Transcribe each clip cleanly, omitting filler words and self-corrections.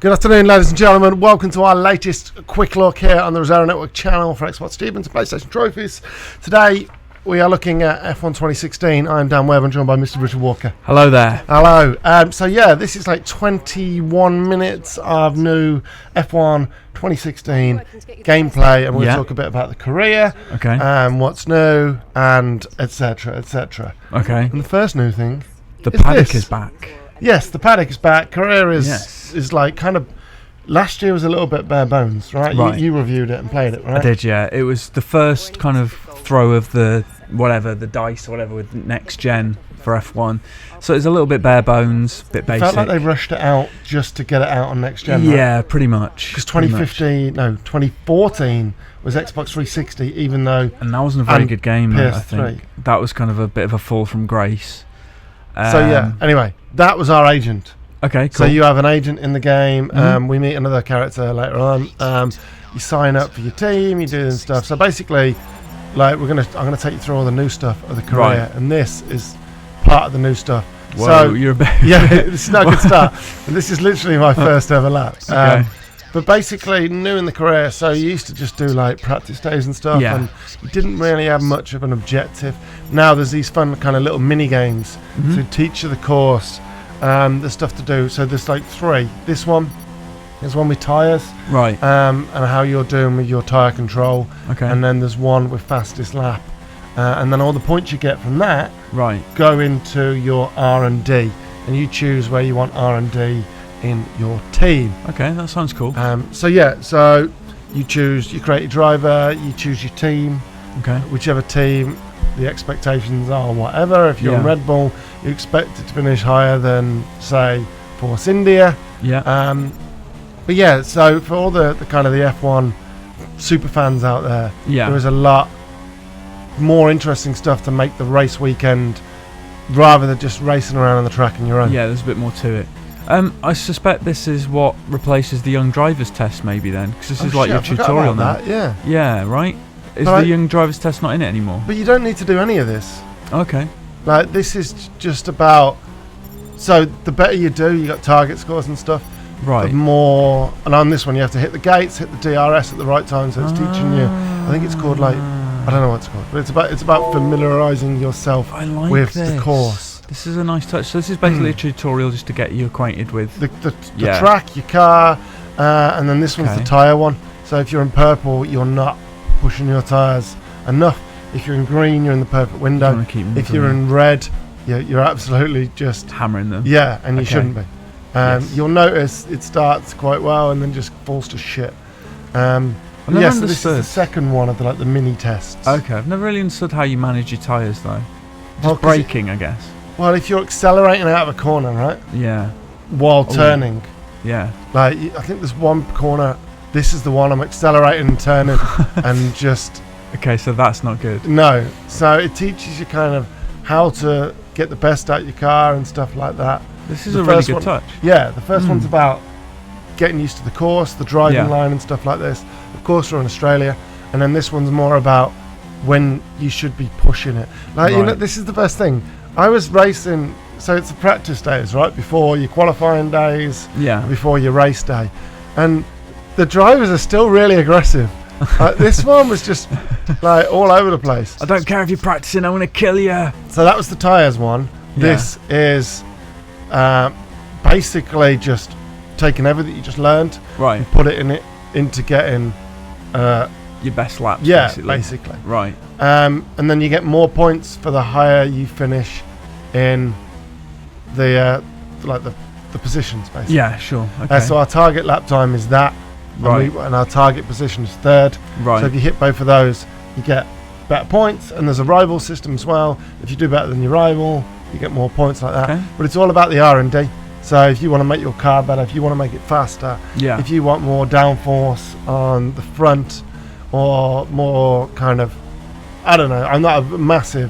Good afternoon, ladies and gentlemen. Welcome to our latest quick look here on the Rosero Network channel for Xbox Stevens and PlayStation Trophies. Today, we are looking at F1 2016. I'm Dan Webb and joined by Mr. Richard Walker. Hello there. Hello. This is like 21 minutes of new F1 2016 gameplay, and we're going to talk a bit about the career, what's new, and etc., etc. Okay. And the first new thing, the paddock is back. Yes, the paddock is back. Career is like kind of... Last year was a little bit bare bones, right? You reviewed it and played it, right? I did, yeah. It was the first kind of throw of the dice or whatever with next gen for F1. So it was a little bit bare bones, a bit basic. Felt like they rushed it out just to get it out on next gen, yeah, right? pretty much. Because 2014 was Xbox 360, even though... And that wasn't a very good game, PS3. I think. That was kind of a bit of a fall from grace. Anyway, that was our agent. Okay, cool. So you have an agent in the game. We meet another character later on. You sign up for your team. You do stuff. So basically, like I'm gonna take you through all the new stuff of the career, and this is part of the new stuff. Whoa, so you're a bit. Yeah, this is not a good start. And this is literally my first ever lap. Okay. But basically, new in the career, so you used to just do like practice days and stuff, and you didn't really have much of an objective. Now there's these fun kind of little mini games to teach you the course, the stuff to do. So there's like three. This one is one with tyres, right? And how you're doing with your tyre control. Okay. And then there's one with fastest lap, and then all the points you get from that go into your R&D, and you choose where you want R&D in your team. Okay, that sounds cool. So you create your driver, you choose your team. Okay. Whichever team the expectations are, whatever. If you're in Red Bull, you expect it to finish higher than, say, Force India. Yeah. So for all the kind of the F1 super fans out there, there is a lot more interesting stuff to make the race weekend rather than just racing around on the track on your own. Yeah, there's a bit more to it. I suspect this is what replaces the Young Drivers Test, maybe then, because this is like your tutorial now. Yeah, right. Is the Young Drivers Test not in it anymore? But you don't need to do any of this. Okay. Like, this is just about... So the better you do, you got target scores and stuff. Right. The more... And on this one, you have to hit the gates, hit the DRS at the right time, so it's teaching you... I think it's called, like... I don't know what it's called, but it's about familiarising yourself with the course. This is a nice touch. So this is basically a tutorial just to get you acquainted with... The track, your car, and then this one's the tyre one. So if you're in purple, you're not pushing your tyres enough. If you're in green, you're in the perfect window. If you're in red, you're absolutely just hammering them. Yeah, and you shouldn't be. You'll notice it starts quite well and then just falls to shit. So this is the second one of the mini tests. Okay, I've never really understood how you manage your tyres though. Just braking, I guess. Well, if you're accelerating out of a corner, right? Yeah. While turning. Yeah. Like, I think there's one corner. This is the one I'm accelerating and turning and just... Okay, so that's not good. No. So it teaches you kind of how to get the best out of your car and stuff like that. This is a really good touch. Yeah, the first one's about getting used to the course, the driving line and stuff like this. Of course, we're in Australia. And then this one's more about when you should be pushing it. Like, you know, this is the best thing. I was racing, so it's the practice days, right? Before your qualifying days, before your race day. And the drivers are still really aggressive. This one was just like all over the place. I don't care if you're practicing, I'm going to kill you. So that was the tyres one. This is basically just taking everything you just learned and put it into getting... your best laps, basically. Right. And then you get more points for the higher you finish in the positions, basically. Yeah, sure. Okay. So our target lap time is that, and our target position is third. Right. So if you hit both of those, you get better points, and there's a rival system as well. If you do better than your rival, you get more points like that. Okay. But it's all about the R&D. So if you want to make your car better, if you want to make it faster, if you want more downforce on the front, or more kind of, I don't know, I'm not a massive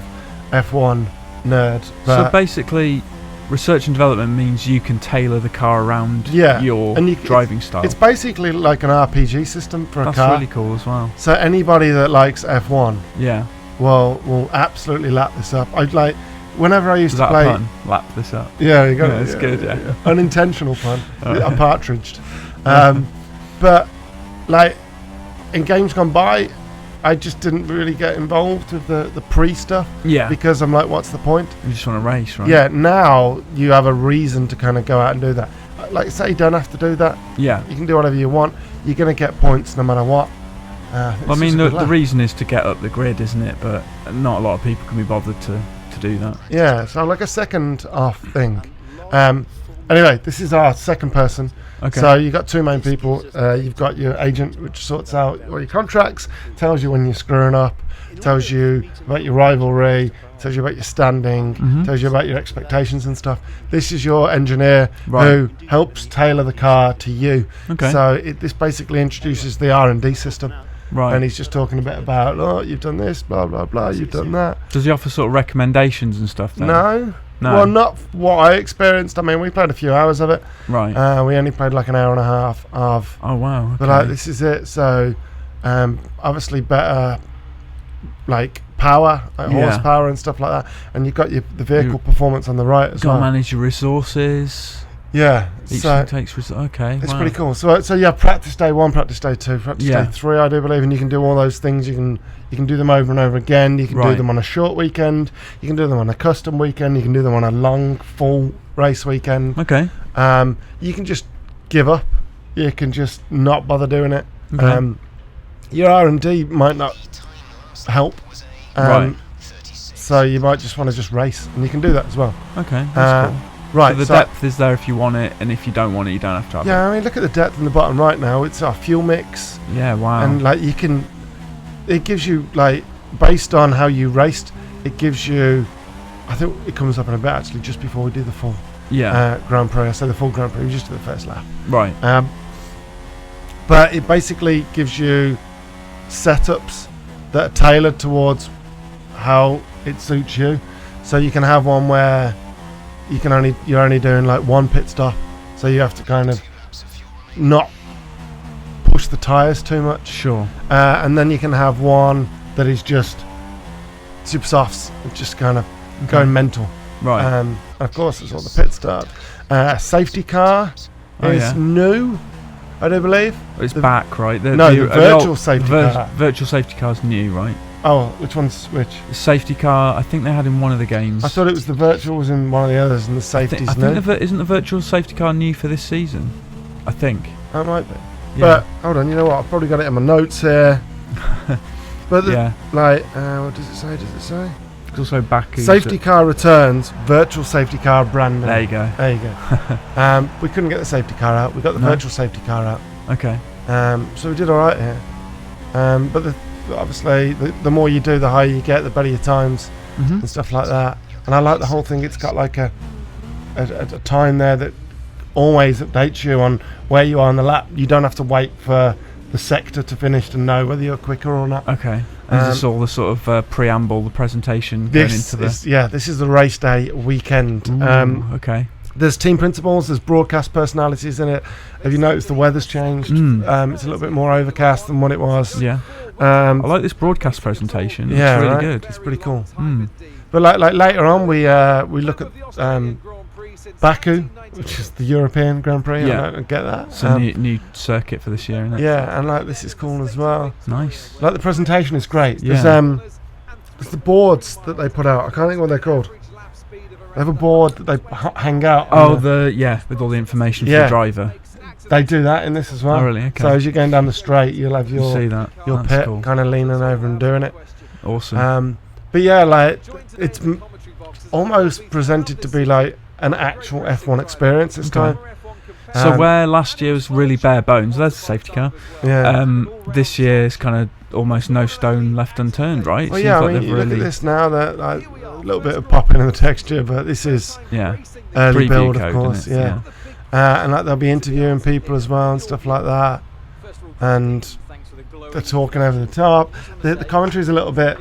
F1 nerd. So basically, research and development means you can tailor the car around your driving style. It's basically like an RPG system for a car. That's really cool as well. So anybody that likes F1 will absolutely lap this up. whenever I used to play, pun? Lap this up. Yeah, you got it. It's good. Yeah. Unintentional pun. I partridged. But like in games gone by, I just didn't really get involved with the pre stuff. Yeah. Because I'm like, what's the point? You just want to race, right? Yeah. Now you have a reason to kind of go out and do that. Like, say you don't have to do that. Yeah. You can do whatever you want. You're gonna get points no matter what. Well, I mean, the reason is to get up the grid, isn't it? But not a lot of people can be bothered to do that. Yeah, so like a second off thing. Anyway, this is our second person. Okay. So you've got two main people. You've got your agent, which sorts out all your contracts, tells you when you're screwing up, tells you about your rivalry, tells you about your standing, tells you about your expectations and stuff. This is your engineer who helps tailor the car to you. Okay. So this basically introduces the R&D system. Right. And he's just talking a bit about, oh, you've done this, blah, blah, blah, you've done that. Does he offer sort of recommendations and stuff then? No. Well, not what I experienced. I mean, we played a few hours of it. Right. We only played like an hour and a half of. Oh, wow. Okay. But like, this is it. So, obviously better, like, power, horsepower and stuff like that. And you've got the vehicle performance on the right as well. Got to manage your resources. Yeah, each thing takes okay. It's pretty cool. So yeah, practice day 1, practice day 2, practice day 3, I do believe, and you can do all those things. You can do them over and over again. You can do them on a short weekend. You can do them on a custom weekend. You can do them on a long, full race weekend. Okay. You can just give up. You can just not bother doing it. Okay. Your R&D might not help. Right. So you might just want to just race, and you can do that as well. Okay. That's cool. Right, so the depth is there if you want it, and if you don't want it, you don't have to have it. Yeah, I mean, look at the depth in the bottom right now. It's our fuel mix. Yeah, wow. And like it gives you, like, based on how you raced, it gives you, I think it comes up in a bit actually just before we do the full Grand Prix. I say the full Grand Prix, we just do the first lap. Right. But it basically gives you setups that are tailored towards how it suits you. So you can have one where you're only doing like one pit stop, so you have to kind of not push the tyres too much. Sure. And then you can have one that is just super softs, just kind of going mental. Right. And of course, there's all the pit start. Safety car is new, I do believe. It's back, right? The virtual safety car. Virtual safety car's new, right? Oh, which one's which? The safety car, I think they had in one of the games. I thought it was the virtual was in one of the others, and the safety's new. I think isn't the virtual safety car new for this season? I think. That might be. Yeah. But hold on, you know what? I've probably got it in my notes here. But what does it say? Does it say? It's also back. Safety car returns. Virtual safety car brand new. There you go. There you go. We couldn't get the safety car out. We got the virtual safety car out. Okay. So we did all right here. But obviously, the more you do, the higher you get, the better your times and stuff like that. And I like the whole thing. It's got like a time there that always updates you on where you are on the lap. You don't have to wait for the sector to finish to know whether you're quicker or not. Okay. Is this all the sort of preamble, the presentation going into this? This is the race day weekend. Ooh, okay. There's team principals, there's broadcast personalities in it. Have you noticed the weather's changed? It's a little bit more overcast than what it was. Yeah. I like this broadcast presentation. It's really good. It's pretty cool. But like later on, we look at Baku, which is the European Grand Prix. Yeah. I don't get that. It's a new circuit for this year, isn't it? Yeah, and like this is cool as well. Nice. Like the presentation is great. Yeah. There's the boards that they put out. I can't think what they're called. They have a board that they hang out. With all the information for the driver. They do that in this as well. Oh, really? Okay. So as you're going down the straight, you'll have your pit cool. kind of leaning over and doing it. Awesome. But yeah, like it's almost presented to be like an actual F1 experience this time. So where last year was really bare bones, there's the safety car. Yeah. This year is kind of almost no stone left unturned, right? Well, I mean, you look at this now, that like a little bit of popping in the texture, but this is early build, of course. Yeah. And like they'll be interviewing people as well and stuff like that, and they're talking over the top. The commentary is a little bit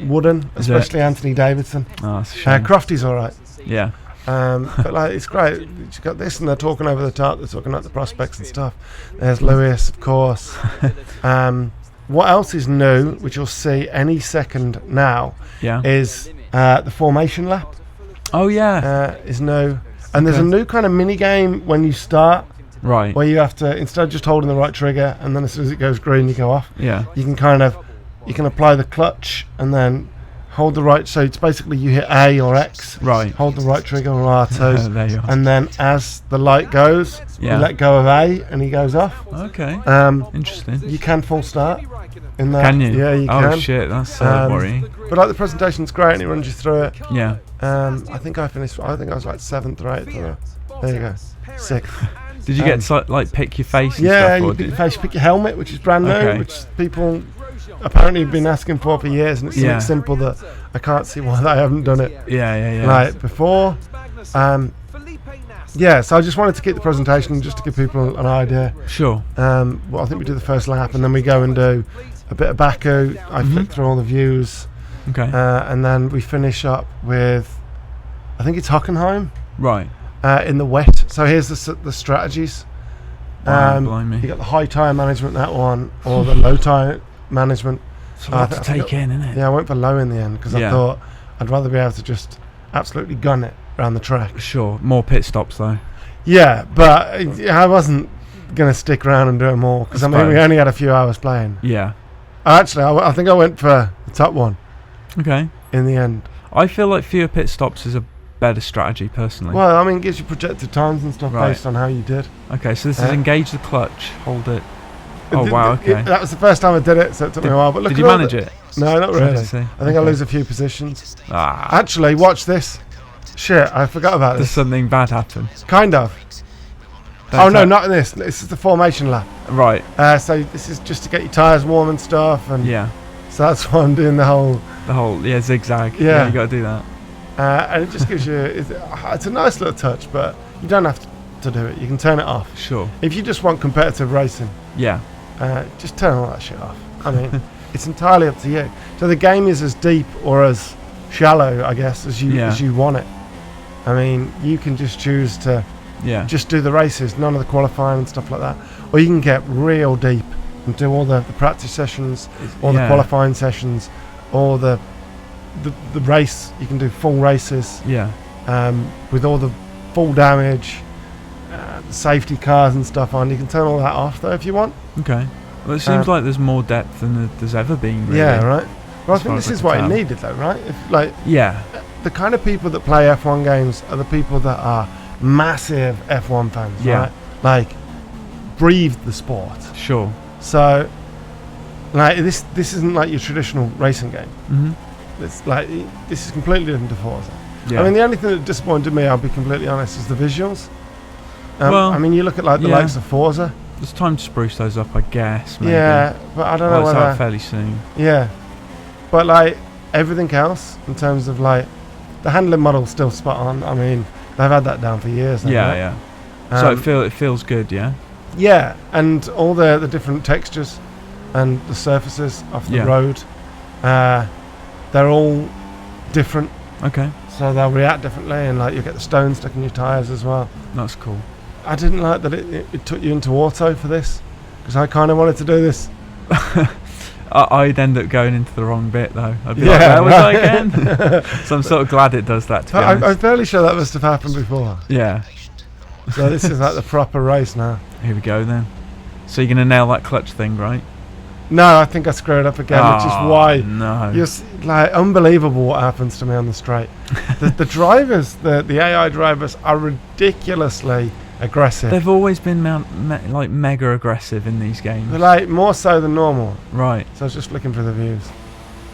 wooden, especially Anthony Davidson. Oh, that's a shame. Crofty's all right. Yeah. But like it's great. You've got this, and they're talking over the top. They're talking about the prospects and stuff. There's Lewis, of course. What else is new, which you'll see any second now, is The formation lap. Oh yeah. Is new, and there's a new kind of mini game when you start. Right. Where you have to, instead of just holding the right trigger, and then as soon as it goes green, you go off. Yeah. You can apply the clutch and then hold the right. So it's basically you hit A or X. Right. Hold the right trigger or R2. There you are. And then as the light goes, you let go of A and he goes off. Okay. Interesting. You can full start in that. Can you? Yeah, you can. Oh shit, that's worrying. But like the presentation's great and it runs you through it. Yeah. I think I was like 7th or 8th. There you go. 6th. Did you get to like pick your face and yeah, stuff? You pick your face, you pick your helmet, which is brand new, which people apparently have been asking for years, and it's something simple that I can't see why they haven't done it like before. So I just wanted to keep the presentation just to give people an idea. Sure. Well, I think we do the first lap, and then we go and do a bit of Baku. I flick through all the views. Okay. And then we finish up with, I think it's Hockenheim. Right. In the wet. So here's the strategies. You got the high tyre management, that one, or the low tyre management. It's a lot to take in, isn't it? Yeah, I went for low in the end because I thought I'd rather be able to just absolutely gun it around the track. Sure. More pit stops though. Yeah, but I wasn't going to stick around and do it more because we only had a few hours playing. Yeah. Actually, I think I went for the top one. Okay. In the end. I feel like fewer pit stops is a better strategy personally. Well, I mean, it gives you projected times and stuff based on how you did. Okay, so this is engage the clutch, hold it. Oh wow, okay. That was the first time I did it, so it took me a while. But look, did you manage it? No, not really. I think I lose a few positions. Ah. Actually, watch this. Shit, I forgot about this. Does something bad happen? Kind of. No, not in this. This is the formation lap. Right. So this is just to get your tyres warm and stuff. And so that's why I'm doing the whole zigzag. Yeah, you got to do that. And it just gives you, it's a nice little touch, but you don't have to do it. You can turn it off. Sure. If you just want competitive racing, just turn all that shit off. I mean, it's entirely up to you. So the game is as deep or as shallow, I guess, as you want it. I mean, you can just choose to just do the races, none of the qualifying and stuff like that. Or you can get real deep and do all the practice sessions, or the qualifying sessions, or the race. You can do full races with all the full damage, the safety cars and stuff on. You can turn all that off though if you want. Okay. Well, it seems like there's more depth than there's ever been, really. Yeah, right. Well, I think this is what it needed though, right? The kind of people that play F1 games are the people that are massive F1 fans, right? Like, breathe the sport. Sure. So, like, this isn't like your traditional racing game. Mm-hmm. It's like, this is completely different to Forza. I mean, the only thing that disappointed me, I'll be completely honest, is the visuals. I mean, you look at like the likes of Forza. There's time to spruce those up, I guess. Maybe. Yeah, but I don't know whether. It's out fairly soon. Yeah, but like everything else in terms of like the handling model's still spot on. I mean, they've had that down for years. Yeah. So it feels good, yeah. Yeah, and all the different textures and the surfaces off the road, they're all different. Okay. So they'll react differently, and like you get the stones stuck in your tyres as well. That's cool. I didn't like that it took you into auto for this, because I kind of wanted to do this. I'd end up going into the wrong bit though. I'd be like, where was I again? So I'm sort of glad it does that, to be honest. I'm fairly sure that must have happened before. Yeah. So this is like the proper race now. Here we go then. So you're going to nail that clutch thing, right? No, I think I screwed up again, which is why you're like unbelievable what happens to me on the straight. the drivers, the AI drivers, are ridiculously aggressive. They've always been like mega aggressive in these games. They're like more so than normal. Right. So I was just looking for the views.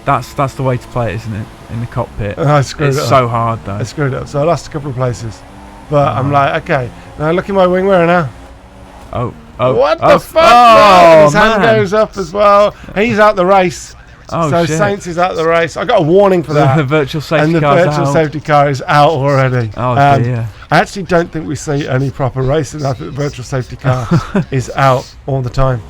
That's the way to play it, isn't it? In the cockpit. I screwed it up. It's so hard though. I screwed it up. So I lost a couple of places. But I'm like, okay, now look at my wing mirror now. What the fuck? His hand goes up as well. He's out the race. So shit. Saints is out the race. I got a warning for that. The virtual safety car. And the virtual safety car is out already. Oh dear. I actually don't think we see any proper racing. I think the virtual safety car is out all the time.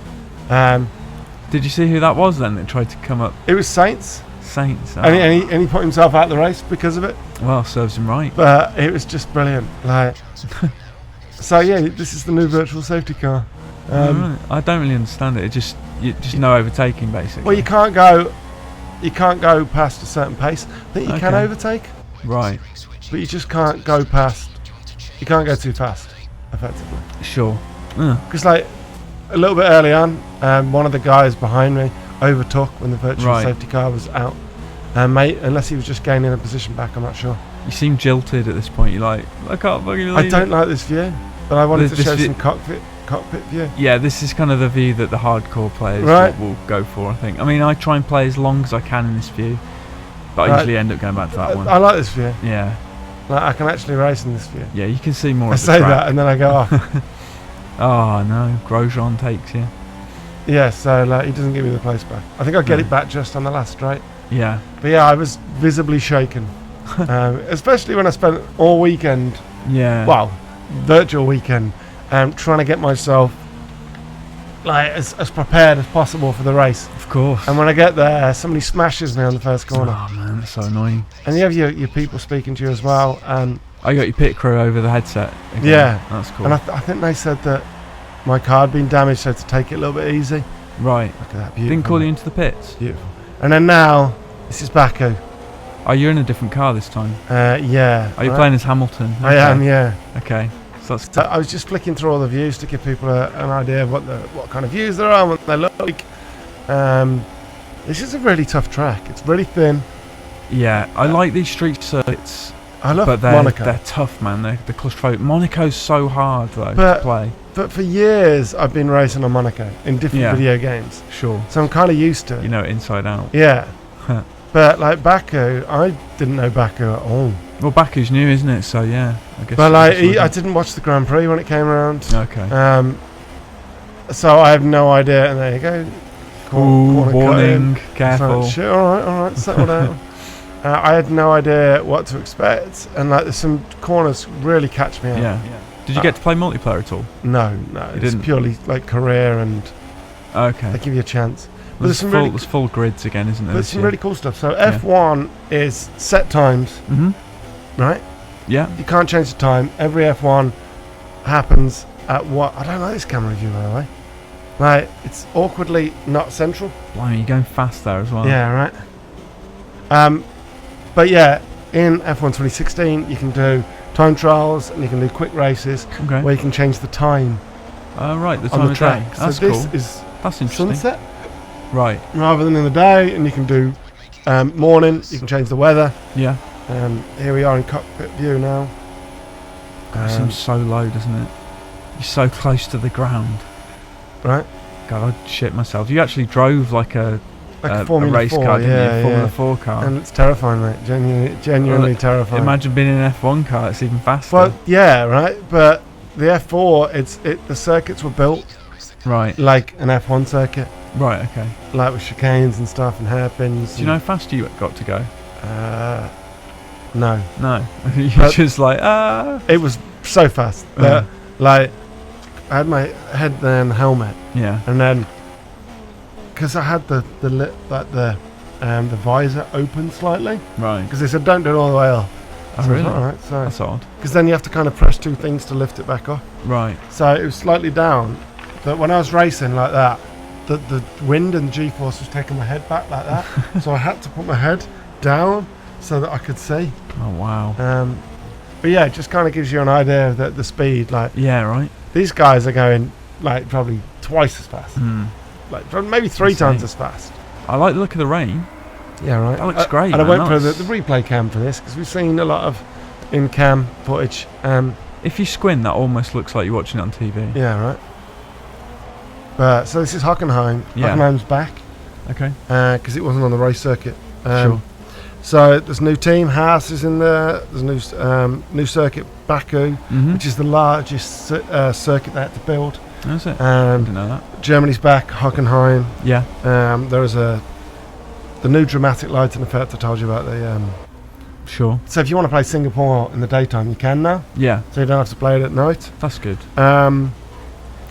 Did you see who that was then that tried to come up? It was Saints. Saints. Oh. And he put himself out the race because of it. Well, serves him right. But it was just brilliant. Like, so yeah, this is the new virtual safety car. Right. I don't really understand it. Just no overtaking basically. Well, you can't go you can't go past a certain pace. I think you can overtake. Right. But you just can't go past. You can't go too fast, effectively. Sure. Because like a little bit early on, one of the guys behind me overtook when the virtual safety car was out. Mate, unless he was just gaining a position back, I'm not sure. You seem jilted at this point. You're like, I can't fucking believe I don't like this view, but I wanted to show some cockpit view. Yeah, this is kind of the view that the hardcore players will go for, I think. I mean, I try and play as long as I can in this view, but I usually end up going back to that one. I like this view. Yeah. Like, I can actually race in this view. Yeah, you can see more I of the say track. that and then I go off. Oh no, Grosjean takes you. Yeah, so he doesn't give me the place back. I think I'll get it back just on the last straight. Yeah. But yeah, I was visibly shaken. Especially when I spent all weekend, virtual weekend, trying to get myself like as prepared as possible for the race. Of course. And when I get there, somebody smashes me on the first corner. Oh man, that's so annoying. And you have your people speaking to you as well. I got your pit crew over the headset again. Yeah. That's cool. And I think they said that my car had been damaged, so to take it a little bit easy. Right. Look at that, beautiful. Didn't call you into the pits. Beautiful. And then now, this is Baku. Oh, you're in a different car this time. Yeah. Are you playing as Hamilton? Okay. I am, yeah. Okay. So I was just flicking through all the views to give people an idea of what kind of views there are, what they look like. This is a really tough track. It's really thin. Yeah, I like these street circuits. I love Monaco. They're tough, man. They're claustrophobic. Monaco's so hard though to play. But for years I've been racing on Monaco in different video games. Sure. So I'm kind of used to it. You know it inside out. Yeah. But like Baku, I didn't know Baku at all. Well, Baku's new, isn't it? So yeah, I guess. But like, I didn't watch the Grand Prix when it came around. Okay. So I have no idea. And there you go. Warning! Careful. Like, shit, all right, settle down. I had no idea what to expect, and like there's some corners really catch me out. Yeah. Did you get to play multiplayer at all? No. It's purely like career and. Okay. They give you a chance. But there's full grids again, isn't there? There's some really cool stuff. So F1 is set times, right? Yeah. You can't change the time. Every F1 happens at what? I don't like this camera view, by the way. Like, it's awkwardly not central. Blimey, you're going fast there as well. Yeah, right. But yeah, in F1 2016, you can do time trials and you can do quick races where you can change the time. Right, the on time the of track. day. That's so cool. That's interesting. Sunset. Right. Rather than in the day, and you can do morning. You can change the weather. Yeah. Here we are in cockpit view now. It seems so low, doesn't it? You're so close to the ground. Right. God, I'd shit myself. You actually drove like a race 4, car, didn't you? Formula 4 4 car. And it's terrifying, mate. Genuinely terrifying. Imagine being in an F1 car. It's even faster. Well, yeah, right. But the F4, the circuits were built like an F1 circuit. Right. Okay. Like with chicanes and stuff and hairpins. Do you know how fast you got to go? No. You're just like It was so fast that like I had my head then helmet. Yeah. And then because I had the visor open slightly. Right. Because they said don't do it all the way up. Oh, really? All right. So that's odd. Because then you have to kind of press two things to lift it back up. Right. So it was slightly down. But when I was racing like that, the wind and G-force was taking my head back like that. So I had to put my head down so that I could see. Oh wow. But yeah, it just kind of gives you an idea of the speed. Like yeah, right. These guys are going like probably twice as fast. Like maybe three times as fast. I like the look of the rain. Yeah, right. That looks great. And I went for the replay cam for this because we've seen a lot of in-cam footage. If you squint, that almost looks like you're watching it on TV. Yeah, right. But so this is Hockenheim. Yeah. Hockenheim's back. Okay. Because it wasn't on the race circuit. Sure. So there's a new team. Haas is in there. There's a new circuit, Baku, which is the largest circuit they had to build. Is it? I didn't know that. Germany's back. Hockenheim. Yeah. There is the new dramatic lighting effect I told you about. Sure. So if you want to play Singapore in the daytime, you can now. Yeah. So you don't have to play it at night. That's good.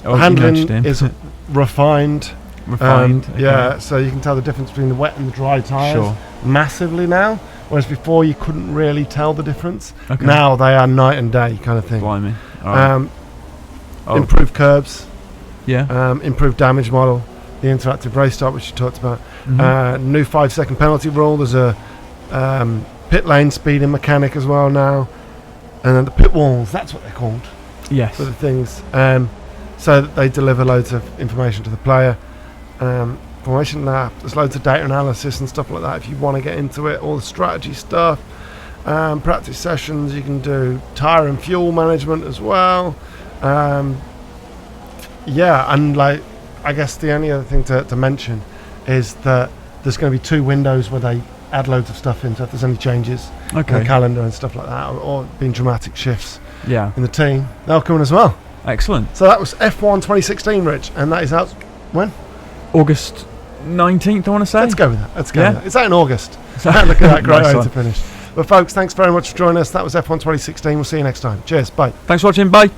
Handling is refined. Okay. Yeah, so you can tell the difference between the wet and the dry tyres massively now, whereas before you couldn't really tell the difference. Okay. Now they are night and day kind of thing. Blimey. Right. Improved curbs. Yeah. Improved damage model. The interactive race start, which you talked about. New 5-second penalty rule. There's a pit lane speeding mechanic as well now, and then the pit walls. That's what they're called. Yes. For the things, so that they deliver loads of information to the player. Formation lab. There's loads of data analysis and stuff like that. If you want to get into it, all the strategy stuff. Practice sessions. You can do tire and fuel management as well. Yeah, and like, I guess the only other thing to mention is that there's going to be 2 windows where they add loads of stuff in, so if there's any changes in the calendar and stuff like that, or been dramatic shifts in the team, they'll come in as well. Excellent. So that was F1 2016, Rich, and that is out when? August 19th, I want to say. Let's go with that. Let's go with that. It's out in August. Look at that, great way to finish. But folks, thanks very much for joining us. That was F1 2016. We'll see you next time. Cheers. Bye. Thanks for watching. Bye.